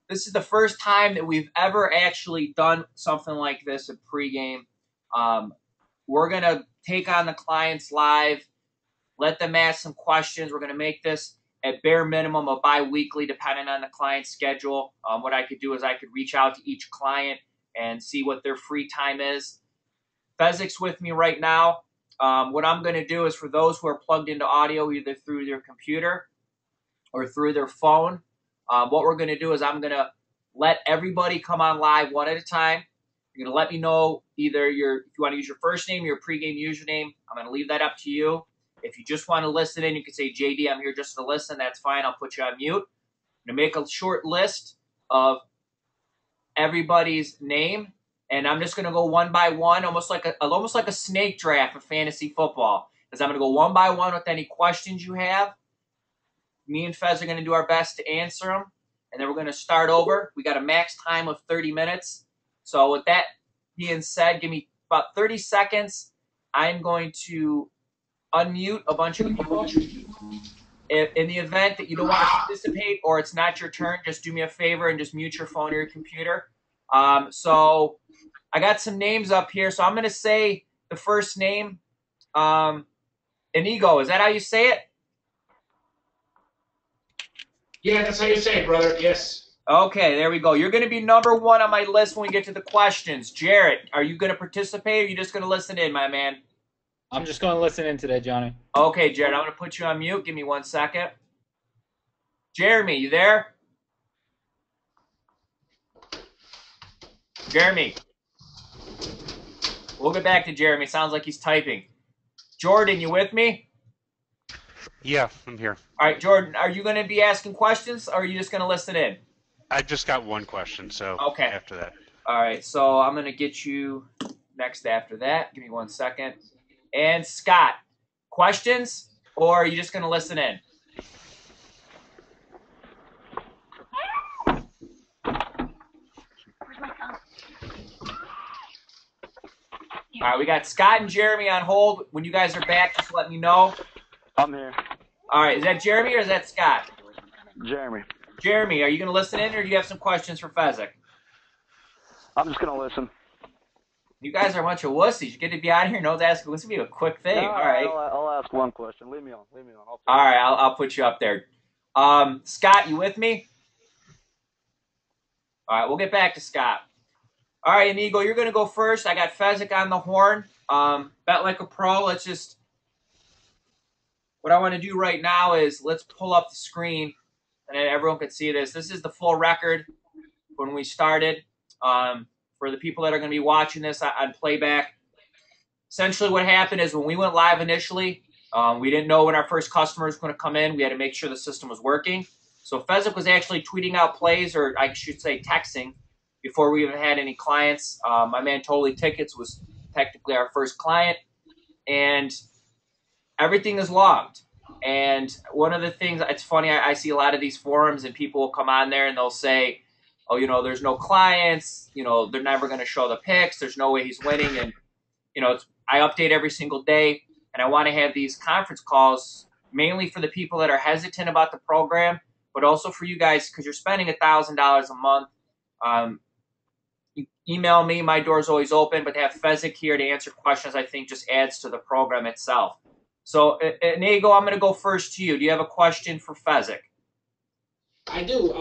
this is the first time that we've ever actually done something like this at pregame. We're going to take on the clients live, let them ask some questions. We're going to make this at bare minimum a bi-weekly, depending on the client's schedule. What I could do is I could reach out to each client and see what their free time is. Fezzik's with me right now. What I'm going to do is for those who are plugged into audio, either through their computer or through their phone, what we're going to do is I'm going to let everybody come on live one at a time. You're going to let me know either if you want to use your first name or your pregame username. I'm going to leave that up to you. If you just want to listen in, you can say, JD, I'm here just to listen. That's fine. I'll put you on mute. I'm going to make a short list of everybody's name, and I'm just going to go one by one, almost like a snake draft of fantasy football. Because I'm going to go one by one with any questions you have. Me and Fez are going to do our best to answer them, and then we're going to start over. We got a max time of 30 minutes. So with that being said, give me about 30 seconds. I'm going to unmute a bunch of people. In the event that you don't want to participate or it's not your turn, just do me a favor and just mute your phone or your computer. So I got some names up here. So I'm going to say the first name, Inigo. Is that how you say it? Yeah, that's how you say it, brother. Yes. Okay, there we go. You're going to be number one on my list when we get to the questions. Jarrett, are you going to participate or are you just going to listen in, my man? I'm just going to listen in today, Johnny. Okay, Jared, I'm going to put you on mute. Give me 1 second. Jeremy, you there? Jeremy. We'll get back to Jeremy. Sounds like he's typing. Jordan, you with me? Yeah, I'm here. All right, Jordan, are you going to be asking questions or are you just going to listen in? I just got one question, so okay. After that. All right, so I'm going to get you next after that. Give me 1 second. And Scott, questions or are you just going to listen in? All right, we got Scott and Jeremy on hold. When you guys are back, just let me know. I'm here. All right, is that Jeremy or is that Scott? Jeremy. Jeremy, are you going to listen in or do you have some questions for Fezzik? I'm just going to listen. You guys are a bunch of wussies. You get to be out here. No one's asking. This will be a quick thing. No, all right. I'll ask one question. Leave me on. All right, I'll put you up there. Scott, you with me? All right, we'll get back to Scott. All right, Inigo, you're going to go first. I got Fezzik on the horn. Bet like a pro. What I want to do right now is let's pull up the screen and then everyone can see this. This is the full record when we started. For the people that are going to be watching this on playback, essentially what happened is when we went live initially, we didn't know when our first customer was going to come in. We had to make sure the system was working. So Fezzik was actually tweeting out plays, or I should say texting, before we even had any clients. My man Totally Tickets was technically our first client, and everything is logged. And one of the things, it's funny, I see a lot of these forums and people will come on there and they'll say, oh, there's no clients, they're never going to show the picks, there's no way he's winning. And, I update every single day, and I want to have these conference calls mainly for the people that are hesitant about the program, but also for you guys because you're spending $1,000 a month. You email me, my door's always open, but to have Fezzik here to answer questions, I think just adds to the program itself. So, Inigo, I'm going to go first to you. Do you have a question for Fezzik? I do.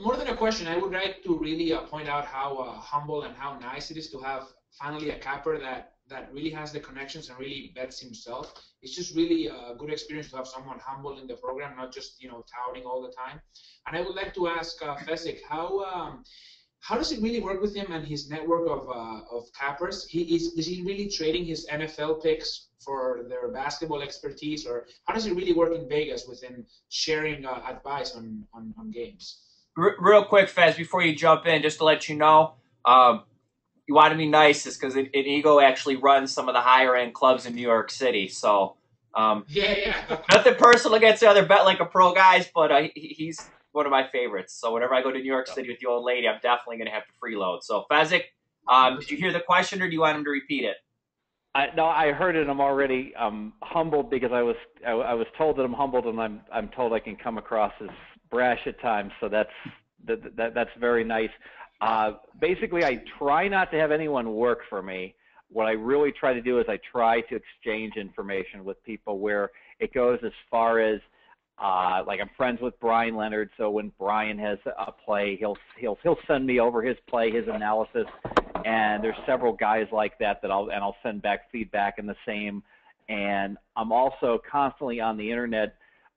More than a question, I would like to really point out how humble and how nice it is to have finally a capper that really has the connections and really bets himself. It's just really a good experience to have someone humble in the program, not just touting all the time. And I would like to ask Fezzik, how does it really work with him and his network of cappers? Is he really trading his NFL picks for their basketball expertise, or how does it really work in Vegas within sharing advice on games? Real quick, Fez, before you jump in, just to let you know, you want to be nice because Inigo actually runs some of the higher end clubs in New York City. So yeah. Nothing personal against the other Bet Like a Pro guys, but he's one of my favorites. So whenever I go to New York City with the old lady, I'm definitely going to have to freeload. So Fezzik, did you hear the question or do you want him to repeat it? No, I heard it. I'm already humbled because I was told that I'm humbled, and I'm told I can come across as brash at times. So that's That's very nice. Basically, I try not to have anyone work for me. What I really try to do is I try to exchange information with people where it goes as far as like I'm friends with Brian Leonard, so when Brian has a play, he'll send me over his play, his analysis, and there's several guys like that I'll send back feedback and the same. And I'm also constantly on the internet.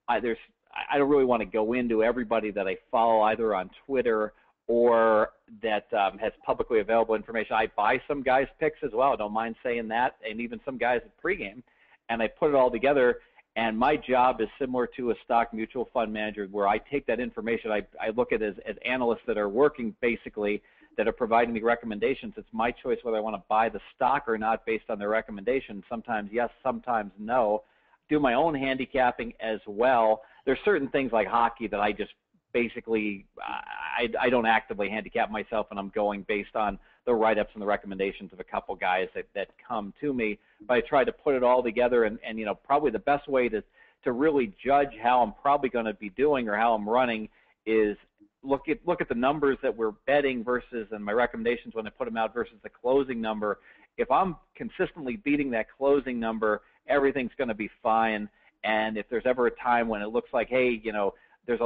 I don't really want to go into everybody that I follow either on Twitter or that has publicly available information. I buy some guys' picks as well. I don't mind saying that, and even some guys at pregame, and I put it all together. And my job is similar to a stock mutual fund manager, where I take that information, I look at it as analysts that are working basically, that are providing me recommendations. It's my choice whether I want to buy the stock or not based on their recommendations. Sometimes yes, sometimes no. Do my own handicapping as well. There's certain things like hockey that I just basically, I don't actively handicap myself, and I'm going based on the write-ups and the recommendations of a couple guys that come to me. But I try to put it all together, and you know, probably the best way to really judge how I'm probably going to be doing or how I'm running is look at the numbers that we're betting versus, and my recommendations when I put them out versus the closing number. If I'm consistently beating that closing number, everything's going to be fine. And if there's ever a time when it looks like, hey, you know, there's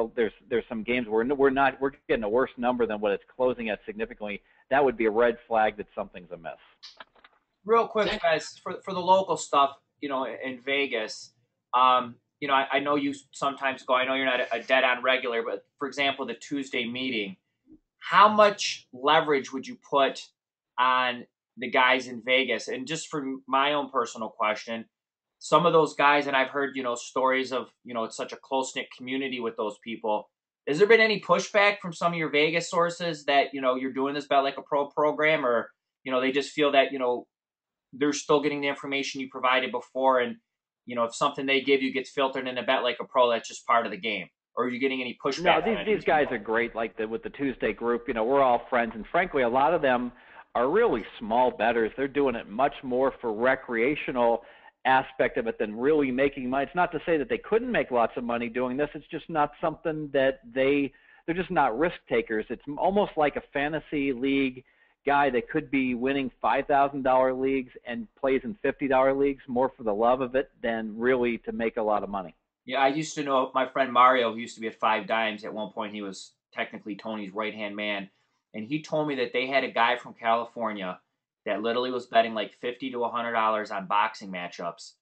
some games where we're getting a worse number than what it's closing at significantly, that would be a red flag that something's amiss. Real quick, guys, for the local stuff, you know, in Vegas, you know, I know you sometimes go. I know you're not a dead-on regular, but for example, the Tuesday meeting, how much leverage would you put on the guys in Vegas? And just for my own personal question, some of those guys, and I've heard, you know, stories of, you know, it's such a close-knit community with those people. Has there been any pushback from some of your Vegas sources that, you know, you're doing this bet like a pro program, or, you know, they just feel that, you know, they're still getting the information you provided before, and, you know, if something they give you gets filtered in a bet like a pro, that's just part of the game? Or are you getting any pushback? No, these guys are great. Like with the Tuesday group, you know, we're all friends, and frankly, a lot of them are really small bettors. They're doing it much more for recreational aspect of it than really making money. It's not to say that they couldn't make lots of money doing this. It's just not something that they're just not risk takers. It's almost like a fantasy league guy that could be winning $5,000 leagues and plays in $50 leagues more for the love of it than really to make a lot of money. Yeah, I used to know my friend Mario, who used to be at Five Dimes. At one point, he was technically Tony's right-hand man. And he told me that they had a guy from California that literally was betting like $50 to $100 on boxing matchups.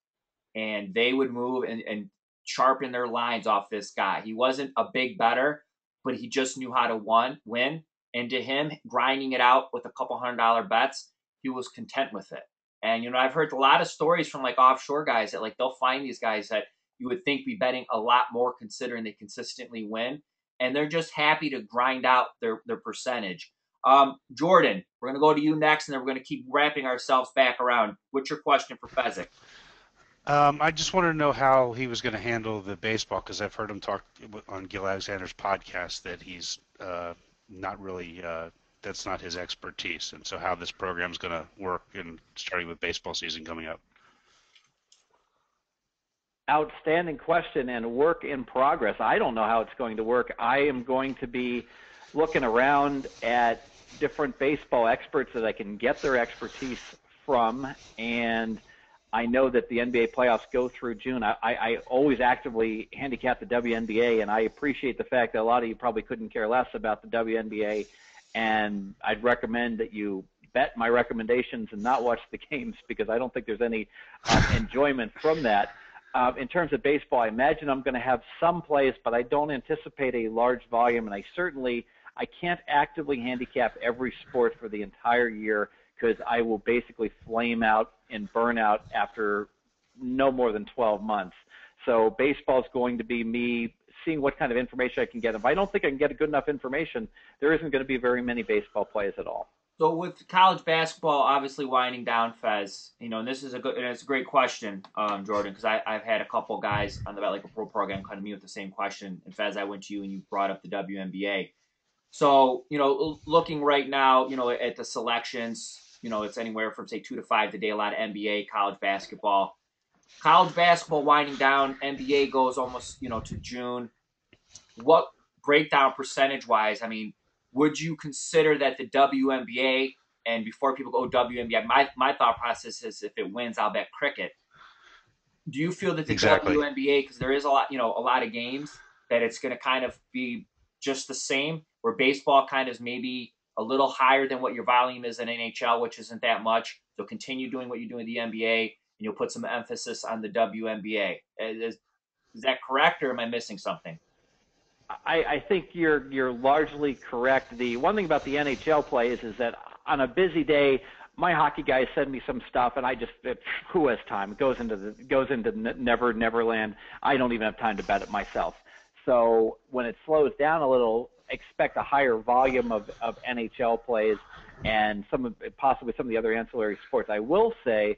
And they would move and sharpen their lines off this guy. He wasn't a big bettor, but he just knew how to win. And to him, grinding it out with a couple $100 bets, he was content with it. And, you know, I've heard a lot of stories from like offshore guys that like they'll find these guys that you would think be betting a lot more considering they consistently win. And they're just happy to grind out their percentage. Jordan, we're going to go to you next, and then we're going to keep wrapping ourselves back around. What's your question for Fezzik? I just wanted to know how he was going to handle the baseball, because I've heard him talk on Gil Alexander's podcast that he's not really that's not his expertise, and so how this program is going to work, and starting with baseball season coming up. Outstanding question, and work in progress. I don't know how it's going to work. I am going to be looking around at different baseball experts that I can get their expertise from, and I know that the NBA playoffs go through June. I always actively handicap the WNBA, and I appreciate the fact that a lot of you probably couldn't care less about the WNBA, and I'd recommend that you bet my recommendations and not watch the games, because I don't think there's any enjoyment from that. In terms of baseball, I imagine I'm going to have some plays, but I don't anticipate a large volume, and I can't actively handicap every sport for the entire year, because I will basically flame out and burn out after no more than 12 months. So baseball is going to be me seeing what kind of information I can get. If I don't think I can get a good enough information, there isn't going to be very many baseball plays at all. So with college basketball obviously winding down, Fez, you know, and it's a great question, Jordan, because I've had a couple guys on the Bet Like a Pro program kind of me with the same question. And Fez, I went to you and you brought up the WNBA. So, you know, looking right now, you know, at the selections, you know, it's anywhere from say 2 to 5 today. A lot of NBA, college basketball winding down. NBA goes almost, you know, to June. What breakdown percentage-wise, I mean, would you consider that the WNBA, and before people go WNBA, my thought process is if it wins, I'll bet cricket. Do you feel that the Exactly. WNBA, because there is a lot of games, that it's going to kind of be just the same, where baseball kind of is maybe a little higher than what your volume is in NHL, which isn't that much. So continue doing what you do in the NBA, and you'll put some emphasis on the WNBA. Is that correct, or am I missing something? I think you're largely correct. The one thing about the NHL play is that on a busy day, my hockey guys send me some stuff, and who has time? It goes into Neverland. I don't even have time to bet it myself. So when it slows down a little, expect a higher volume of NHL plays and possibly some of the other ancillary sports. I will say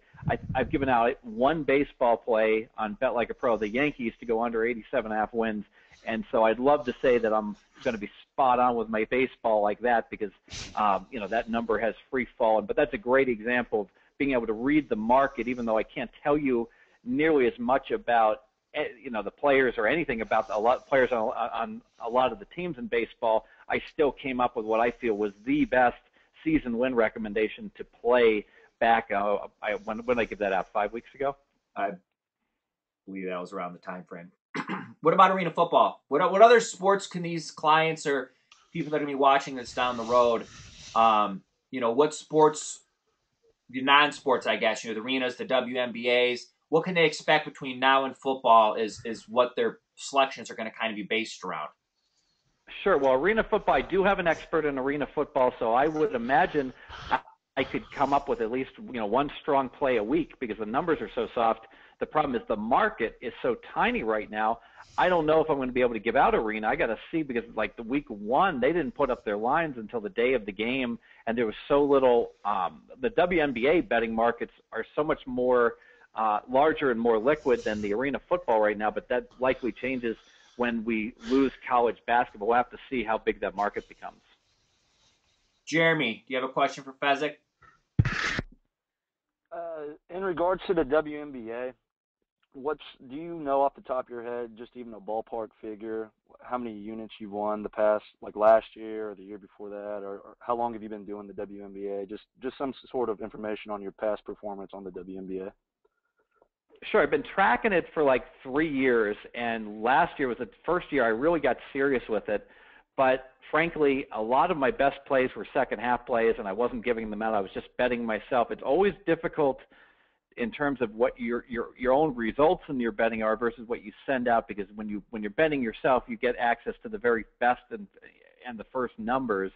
I've given out one baseball play on Bet Like a Pro, the Yankees to go under 87.5 wins. And so I'd love to say that I'm going to be spot on with my baseball like that because, that number has free fallen. But that's a great example of being able to read the market, even though I can't tell you nearly as much about, the players or anything about a lot of players on a lot of the teams in baseball. I still came up with what I feel was the best season win recommendation to play back. When did I give that out? 5 weeks ago? I believe that was around the time frame. What about arena football? What other sports can these clients or people that are going to be watching this down the road, what sports, the non-sports, I guess, the arenas, the WNBAs, what can they expect between now and football is what their selections are going to kind of be based around? Sure. Well, arena football, I do have an expert in arena football, so I would imagine I could come up with at least, one strong play a week because the numbers are so soft. The problem is the market is so tiny right now. I don't know if I'm going to be able to give out arena. I got to see because like the week one, they didn't put up their lines until the day of the game, and there was so little. The WNBA betting markets are so much more larger and more liquid than the arena football right now, but that likely changes when we lose college basketball. We'll have to see how big that market becomes. Jeremy, do you have a question for Fezzik? In regards to the WNBA, do you know off the top of your head, just even a ballpark figure, how many units you won the past, like last year or the year before that, or how long have you been doing the WNBA? Just some sort of information on your past performance on the WNBA. Sure. I've been tracking it for like 3 years, and last year was the first year I really got serious with it. But frankly, a lot of my best plays were second half plays, and I wasn't giving them out. I was just betting myself. It's always difficult in terms of what your own results in your betting are versus what you send out, because when you're betting yourself, you get access to the very best and the first numbers.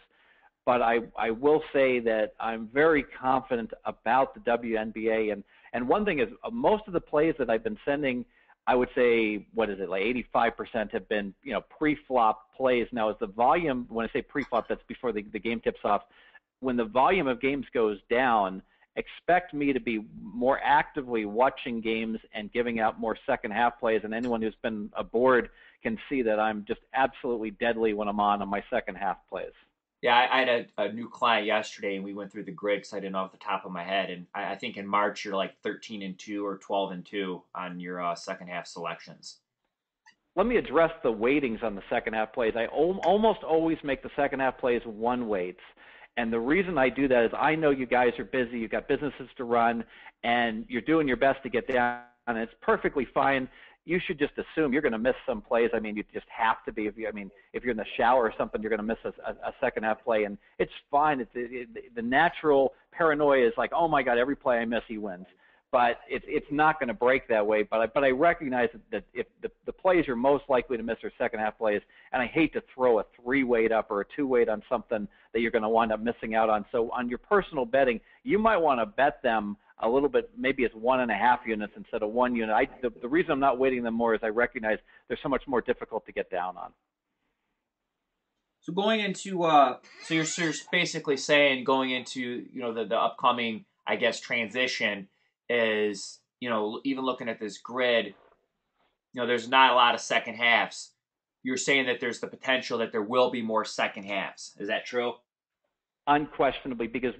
But I will say that I'm very confident about the WNBA, and one thing is most of the plays that I've been sending, I would say, like 85% have been, pre-flop plays. Now, as the volume, when I say pre-flop, that's before the game tips off. When the volume of games goes down, expect me to be more actively watching games and giving out more second half plays. And anyone who's been aboard can see that I'm just absolutely deadly when I'm on my second half plays. Yeah, I had a new client yesterday, and we went through the grid because I didn't know off the top of my head. And I think in March you're like 13-2 or 12-2 on your second half selections. Let me address the weightings on the second half plays. I almost always make the second half plays one weights. And the reason I do that is I know you guys are busy, you've got businesses to run, and you're doing your best to get down, and it's perfectly fine. You should just assume you're going to miss some plays. I mean, you just have to be. If you're in the shower or something, you're going to miss a second half play, and it's fine. The natural paranoia is like, oh my God, every play I miss, he wins. But it's not going to break that way. But I recognize that if the plays you're most likely to miss are second half plays, and I hate to throw a 3-weight up or a 2-weight on something that you're going to wind up missing out on. So on your personal betting, you might want to bet them a little bit, maybe it's 1.5 units instead of 1 unit. The reason I'm not weighting them more is I recognize they're so much more difficult to get down on. So going into so you're basically saying going into the upcoming, I guess, transition is even looking at this grid, there's not a lot of second halves. You're saying that there's the potential that there will be more second halves. Is that true? unquestionably, because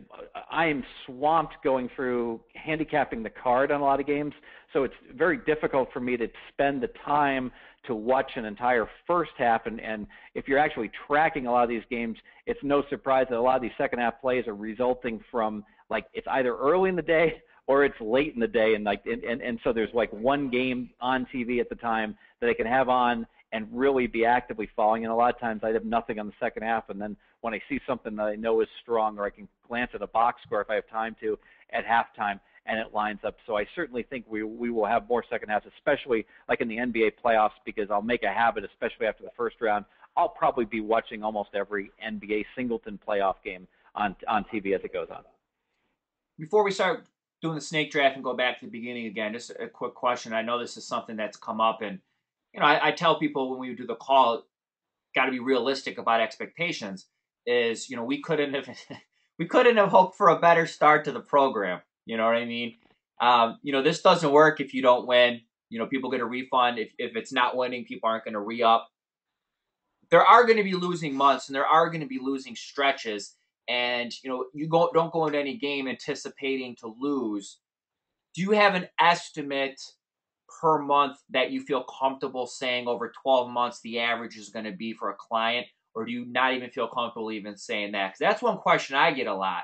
I am swamped going through handicapping the card on a lot of games. So it's very difficult for me to spend the time to watch an entire first half. And if you're actually tracking a lot of these games, it's no surprise that a lot of these second half plays are resulting from, like, it's either early in the day or it's late in the day. And so there's like one game on TV at the time that I can have on and really be actively following. And a lot of times I have nothing on the second half. And then when I see something that I know is strong, or I can glance at a box score if I have time to at halftime, and it lines up. So I certainly think we will have more second halves, especially like in the NBA playoffs, because I'll make a habit, especially after the first round. I'll probably be watching almost every NBA singleton playoff game on TV as it goes on. Before we start doing the snake draft and go back to the beginning again, just a quick question. I know this is something that's come up, and I tell people when we do the call, got to be realistic about expectations. Is we couldn't have hoped for a better start to the program. You know what I mean? This doesn't work if you don't win. People get a refund. If it's not winning, people aren't going to re-up. There are going to be losing months, and there are going to be losing stretches. And don't go into any game anticipating to lose. Do you have an estimate per month that you feel comfortable saying over 12 months the average is going to be for a client, or do you not even feel comfortable even saying that? Because that's one question I get a lot.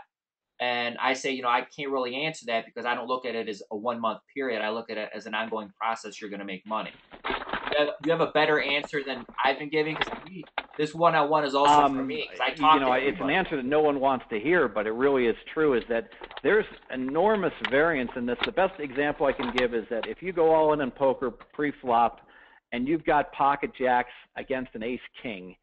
And I say, I can't really answer that because I don't look at it as a 1 month period. I look at it as an ongoing process. You're going to make money. Do you have a better answer than I've been giving? Because this one-on-one is also for me. Because I talk to it's an answer that no one wants to hear, but it really is true, is that there's enormous variance in this. The best example I can give is that if you go all in poker pre-flop and you've got pocket jacks against an ace-king,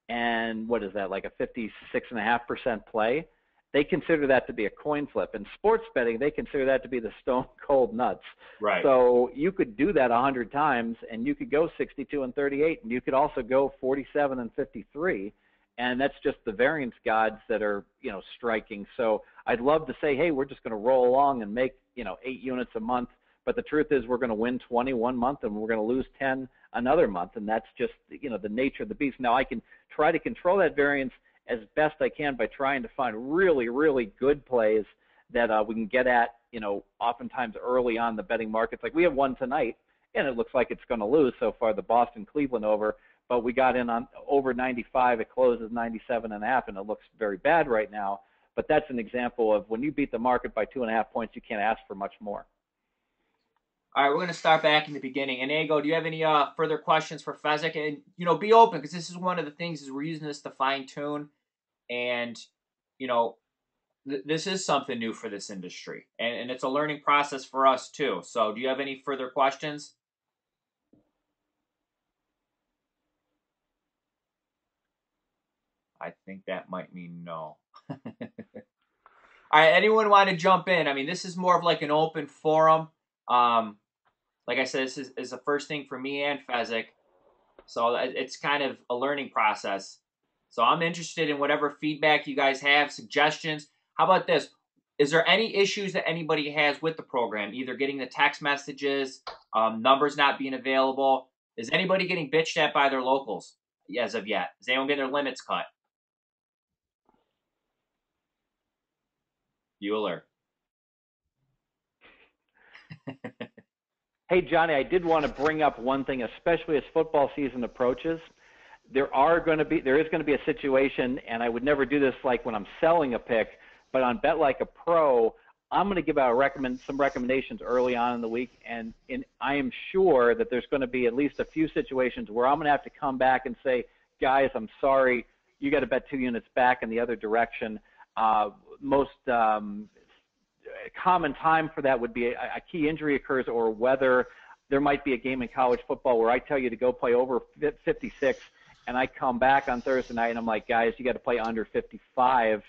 and what is that, like a 56.5% play? They consider that to be a coin flip. In sports betting, they consider that to be the stone cold nuts. Right. So you could do that 100 times, and you could go 62 and 38, and you could also go 47 and 53, and that's just the variance gods that are, striking. So I'd love to say, hey, we're just going to roll along and make, 8 units a month, but the truth is we're going to win 20 one month, and we're going to lose 10 another month, and that's just, the nature of the beast. Now I can try to control that variance as best I can by trying to find really, really good plays that we can get at, oftentimes early on the betting markets. Like we have one tonight, and it looks like it's going to lose so far, the Boston-Cleveland over, but we got in on over 95. It closes 97.5, and it looks very bad right now. But that's an example of when you beat the market by 2.5 points, you can't ask for much more. All right, we're going to start back in the beginning. And Ego, do you have any further questions for Fezzik? And, be open, because this is one of the things is we're using this to fine-tune. And, this is something new for this industry. And it's a learning process for us, too. So do you have any further questions? I think that might mean no. All right, anyone want to jump in? I mean, this is more of like an open forum. Like I said, this is the first thing for me and Fezzik. So it's kind of a learning process. So I'm interested in whatever feedback you guys have, suggestions. How about this? Is there any issues that anybody has with the program, either getting the text messages, numbers not being available? Is anybody getting bitched at by their locals as of yet? Is anyone getting their limits cut? Bueller. Hey, Johnny, I did want to bring up one thing, especially as football season approaches. There is going to be a situation, and I would never do this like when I'm selling a pick, but on Bet Like a Pro, I'm going to give out some recommendations early on in the week, and I am sure that there's going to be at least a few situations where I'm going to have to come back and say, guys, I'm sorry, you got to bet 2 units back in the other direction. Most common time for that would be a key injury occurs, or whether there might be a game in college football where I tell you to go play over 56, and I come back on Thursday night and I'm like, guys, you got to play under 55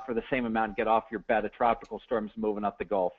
for the same amount and get off your bet. A tropical storm's moving up the Gulf,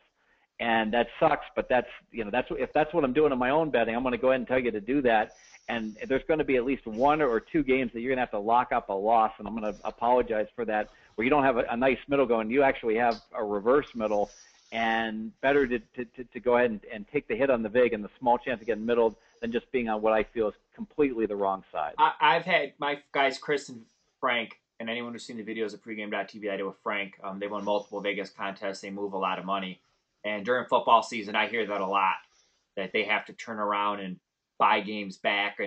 and that sucks. But if that's what I'm doing in my own betting, I'm going to go ahead and tell you to do that. And there's going to be at least 1 or 2 games that you're going to have to lock up a loss, and I'm going to apologize for that, where you don't have a nice middle going. You actually have a reverse middle, and better to go ahead and take the hit on the vig and the small chance of getting middled than just being on what I feel is completely the wrong side. I've had my guys, Chris and Frank, and anyone who's seen the videos of pregame.tv I did with Frank, they won multiple Vegas contests. They move a lot of money. And during football season, I hear that a lot, that they have to turn around and buy games back,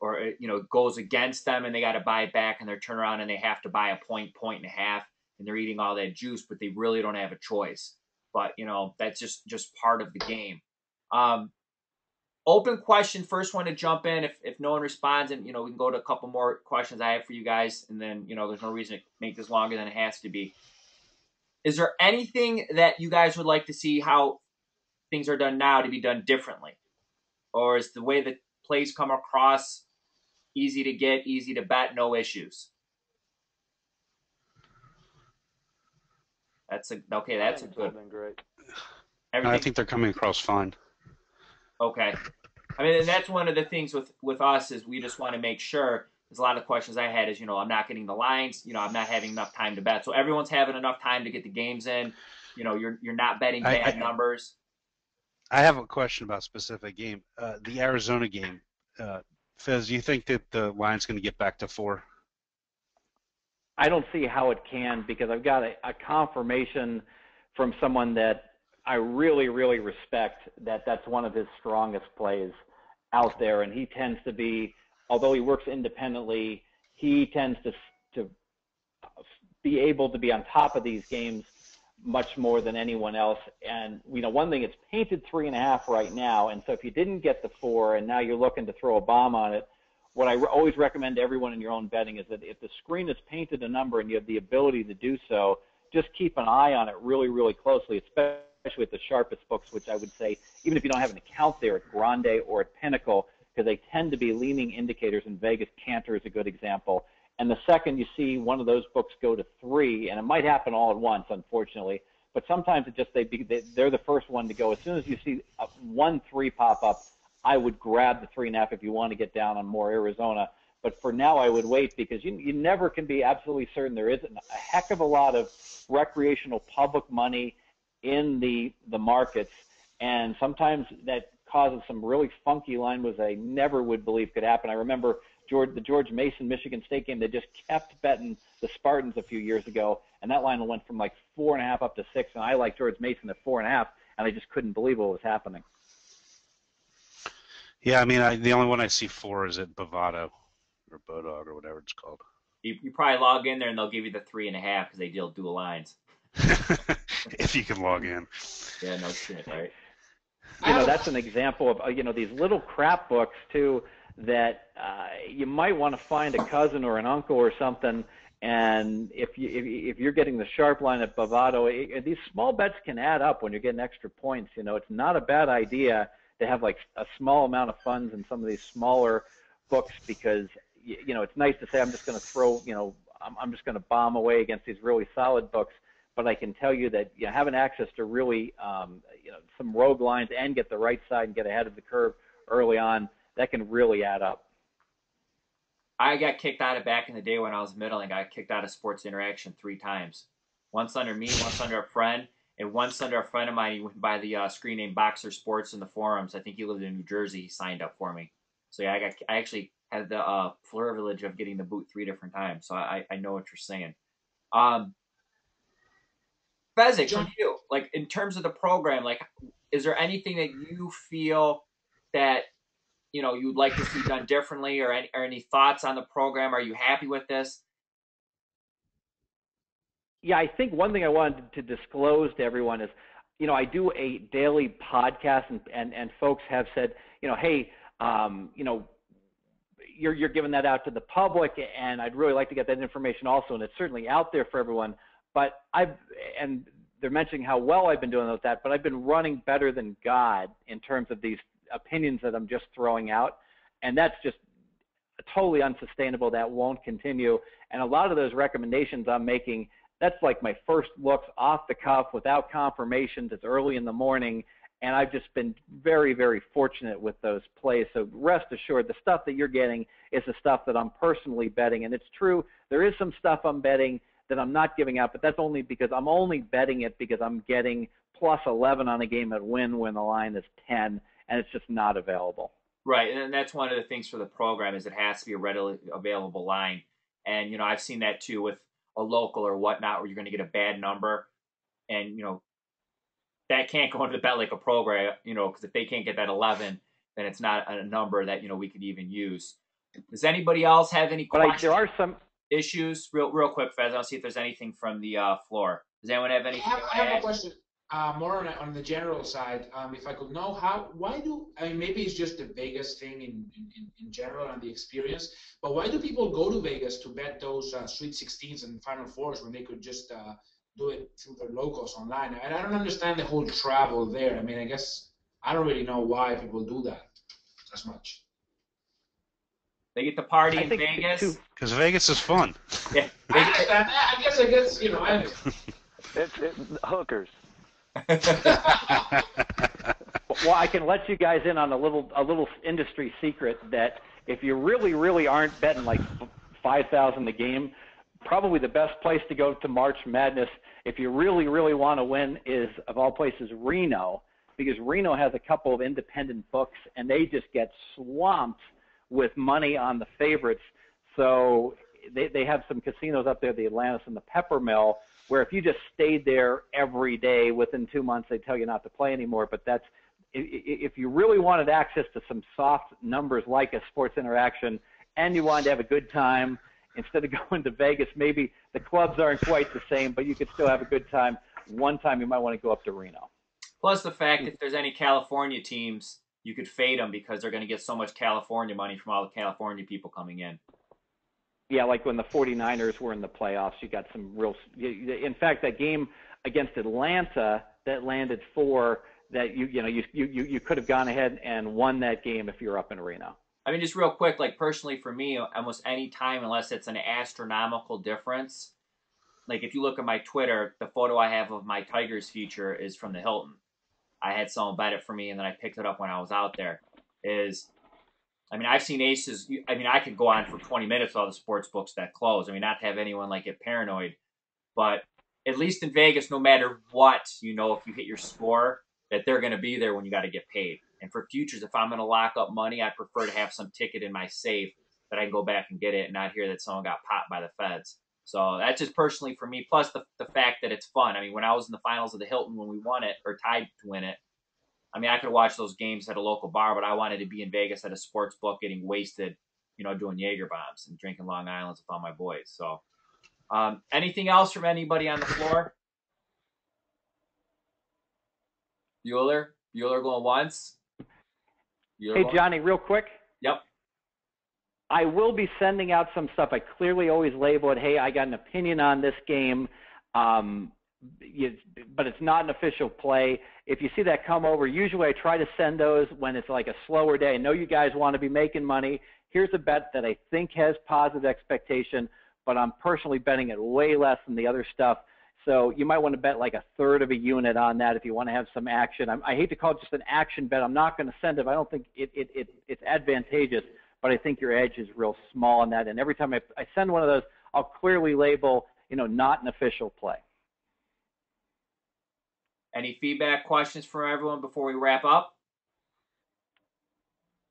or it goes against them and they got to buy it back, and they're turn around and they have to buy a point and a half, and they're eating all that juice, but they really don't have a choice. But, that's just part of the game. Open question, first one to jump in. If no one responds, and we can go to a couple more questions I have for you guys, and then there's no reason to make this longer than it has to be. Is there anything that you guys would like to see how things are done now to be done differently, or is the way the plays come across easy to get, easy to bet, no issues? That's a good. Great. I think they're coming across fine. Okay. I mean, and that's one of the things with us is we just want to make sure. There's a lot of questions I had is, I'm not getting the lines, I'm not having enough time to bet. So everyone's having enough time to get the games in. You're not betting bad numbers. I have a question about a specific game. The Arizona game. Fez, do you think that the line's going to get back to 4? I don't see how it can, because I've got a confirmation from someone that I really, really respect, that's one of his strongest plays out there. And he tends to be, although he works independently, he tends to be able to be on top of these games much more than anyone else. And, one thing, it's painted 3.5 right now. And so if you didn't get the 4 and now you're looking to throw a bomb on it, what I always recommend to everyone in your own betting is that if the screen is painted a number and you have the ability to do so, just keep an eye on it really, really closely, especially at the sharpest books, which I would say, even if you don't have an account there at Grande or at Pinnacle, because they tend to be leading indicators. In Vegas, Cantor is a good example. And the second you see one of those books go to 3, and it might happen all at once, unfortunately, but sometimes they're the first one to go. As soon as you see 1-3 pop up, I would grab the 3.5 if you want to get down on more Arizona. But for now, I would wait, because you never can be absolutely certain. There is a heck of a lot of recreational public money in the markets, and sometimes that causes some really funky line moves I never would believe could happen. I remember the George Mason Michigan State game. They just kept betting the Spartans a few years ago, and that line went from like 4.5 up to 6, and I like George Mason at 4.5, and I just couldn't believe what was happening. Yeah, I mean, the only one I see 4 is at Bovado or Bodog or whatever it's called. You probably log in there and they'll give you the 3.5 because they deal dual lines. If you can log in. Yeah, no shit, right? That's an example of these little crap books too that you might want to find a cousin or an uncle or something. And if you're getting the sharp line at Bovado, these small bets can add up when you're getting extra points. It's not a bad idea to have like a small amount of funds in some of these smaller books, because it's nice to say I'm just going to throw, I'm just going to bomb away against these really solid books. But I can tell you that having access to really some rogue lines and get the right side and get ahead of the curve early on, that can really add up. I got kicked out of back in the day when I was middle, and got kicked out of Sports Interaction 3 times. Once under me, once under a friend, and once under a friend of mine. He went by the screen name Boxer Sports in the forums. I think he lived in New Jersey. He signed up for me. So yeah, I actually had the privilege of getting the boot 3 different times. So I know what you're saying. Fezzik, from you, like in terms of the program, like is there anything that you feel that you'd like to see done differently, or any thoughts on the program? Are you happy with this? Yeah, I think one thing I wanted to disclose to everyone is, I do a daily podcast, and folks have said, hey, you're giving that out to the public, and I'd really like to get that information also, and it's certainly out there for everyone. But and they're mentioning how well I've been doing with that, but I've been running better than God in terms of these opinions that I'm just throwing out, and that's just totally unsustainable. That won't continue. And a lot of those recommendations I'm making, that's like my first looks off the cuff without confirmations. It's early in the morning, and I've just been very, very fortunate with those plays. So rest assured, the stuff that you're getting is the stuff that I'm personally betting. And it's true, there is some stuff I'm betting that I'm not giving out, but that's only because I'm only betting it because I'm getting plus 11 on a game at win when the line is 10, and it's just not available. Right, and that's one of the things for the program is it has to be a readily available line. And, I've seen that too with a local or whatnot, where you're going to get a bad number. And, that can't go into the Bet Like a program, because if they can't get that 11, then it's not a number that, we could even use. Does anybody else have any questions? There are some issues. Real quick, Fez. I'll see if there's anything from the floor. Does anyone have anything? I have a question. More on the general side. If I could know maybe it's just the Vegas thing in general and the experience, but why do people go to Vegas to bet those Sweet 16s and Final Fours when they could just do it through their locals online? And I don't understand the whole travel there. I mean, I guess I don't really know why people do that as much. They get the party in Vegas. Because Vegas is fun. Yeah. I guess, It's hookers. Well, I can let you guys in on a little industry secret that if you really aren't betting like 5,000 a game, probably the best place to go to March Madness if you really want to win is, of all places, Reno, because Reno has a couple of independent books and they just get swamped with money on the favorites. So they have some casinos up there, the Atlantis and the Peppermill, where if you just stayed there every day, within 2 months they tell you not to play anymore. But that's if you really wanted access to some soft numbers like a Sports Interaction and you wanted to have a good time, instead of going to Vegas, maybe the clubs aren't quite the same, but you could still have a good time. One time you might want to go up to Reno. Plus the fact if there's any California teams, you could fade them because they're going to get so much California money from all the California people coming in. Yeah, like when the 49ers were in the playoffs, you got some real – in fact, that game against Atlanta that landed 4, that you could have gone ahead and won that game if you're up in Reno. I mean, just real quick, like personally for me, almost any time, unless it's an astronomical difference, like if you look at my Twitter, the photo I have of my Tigers feature is from the Hilton. I had someone bet it for me, and then I picked it up when I was out there. I've seen aces. I mean, I could go on for 20 minutes with all the sports books that close. I mean, not to have anyone like get paranoid, but at least in Vegas, no matter what, if you hit your score, that they're going to be there when you got to get paid. And for futures, if I'm going to lock up money, I prefer to have some ticket in my safe that I can go back and get it and not hear that someone got popped by the feds. So that's just personally for me, plus the fact that it's fun. I mean, when I was in the finals of the Hilton when we won it, or tied to win it, I mean, I could watch those games at a local bar, but I wanted to be in Vegas at a sports book getting wasted, doing Jaeger bombs and drinking Long Islands with all my boys. So anything else from anybody on the floor? Bueller going once. Hey, Johnny, real quick. Yep. I will be sending out some stuff. I clearly always label it, hey, I got an opinion on this game, but it's not an official play. If you see that come over, usually I try to send those when it's like a slower day. I know you guys want to be making money. Here's a bet that I think has positive expectation, but I'm personally betting it way less than the other stuff. So you might want to bet like a third of a unit on that if you want to have some action. I hate to call it just an action bet. I'm not going to send it. I don't think it's advantageous, but I think your edge is real small on that. And every time I send one of those, I'll clearly label, not an official play. Any feedback, questions for everyone before we wrap up?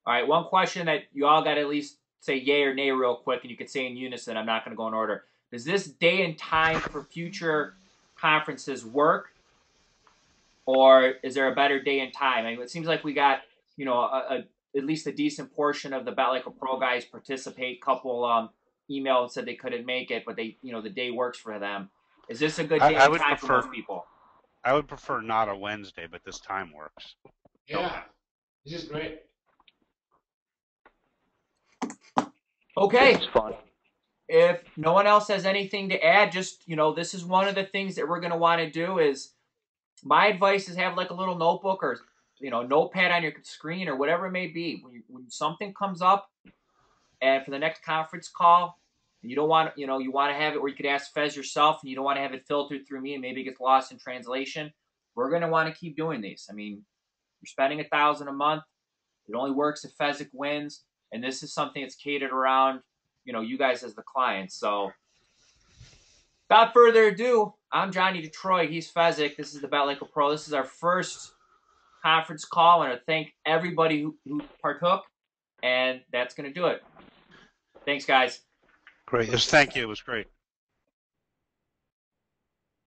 All right, one question that you all got to at least say yay or nay real quick, and you can say in unison. I'm not going to go in order. Does this day and time for future conferences work, or is there a better day and time? I mean, it seems like we got, at least a decent portion of the Bet Like a Pro guys participate. Couple emailed and said they couldn't make it, but they, the day works for them. Is this a good day and time for most people? I would prefer not a Wednesday, but this time works. Yeah, this is great. Okay. It's fun. If no one else has anything to add, just, this is one of the things that we're going to want to do is my advice is have like a little notebook or, notepad on your screen or whatever it may be. When something comes up and for the next conference call, you don't want, you want to have it where you could ask Fez yourself and you don't want to have it filtered through me and maybe it gets lost in translation. We're going to want to keep doing these. I mean, you're spending $1,000 a month. It only works if Fezzik wins. And this is something that's catered around, you guys as the clients. So without further ado, I'm Johnny Detroit. He's Fezzik. This is the Bet Like a Pro. This is our first conference call. I want to thank everybody who partook. And that's going to do it. Thanks, guys. Great. Yes, thank you. It was great.